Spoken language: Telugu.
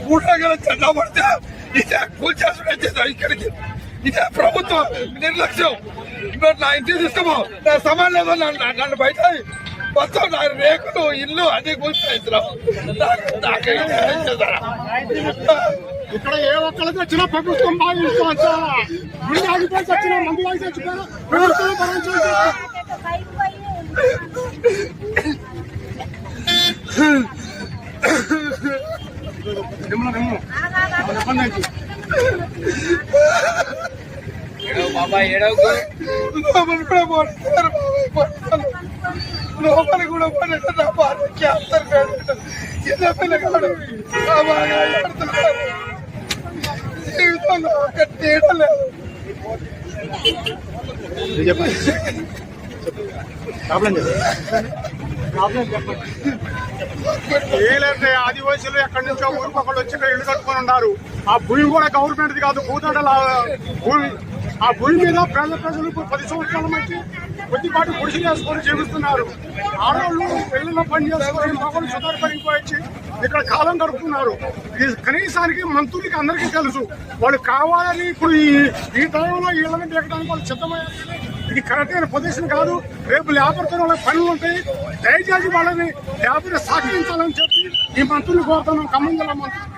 కూడగల చందా పడితే ఇదే కూల్చేసుకుని ఇక్కడికి ఇదే ప్రభుత్వం నిర్లక్ష్యం. నా ఇంటికి తీసుకోమో నా సమాన్ లేదో నన్ను బయట మొత్తం నా రేకులు ఇల్లు అన్ని కూల్చేస్తున్నాం. ఇక్కడ ఏ ఒక్కరికి వచ్చినా ప్రభుత్వం భావించాలా వచ్చిన మంది చచ్చిపోయినా ప్రభుత్వం భరించాలి. లోపల కూడా పడేట నా భార్య క్యాన్సర్ చిన్న పిల్లగాడు జీవితంలో ఒక తీయలేదు. ఏలేంటే ఆదివాసీలు ఎక్కడి నుంచో ఊరికొకళ్ళు వచ్చి ఇల్లు కట్టుకొని ఉన్నారు. ఆ భూమి కూడా గవర్నమెంట్ కాదు, భూతండల భూమి. ఆ భూమి మీద ప్రజలు 10 సంవత్సరాల మధ్య కొద్దిపాటి గుడిసెలు వేసుకొని జీవిస్తున్నారు. ఆడవాళ్ళు పెళ్లిలో పని చేసుకొని మగవాళ్ళు సుధారపడిపోయి ఇక్కడ కాలం గడుపుతున్నారు. కనీసానికి మంత్రులకి అందరికీ తెలుసు వాళ్ళు కావాలని ఇప్పుడు ఈ టైంలో ఇళ్లను దిగడానికి వాళ్ళు సిద్ధమయ్యారు. ఇది కరెక్ట్ అయిన పొజిషన్ కాదు. రేపు లేబర్తో వాళ్ళకి పనులు ఉంటాయి. దయచేసి వాళ్ళని లేబర్ సహకరించాలని చెప్పి ఈ మంత్రులు కోరుతున్నాం. ఖమ్మం జిల్లా మంత్రులు.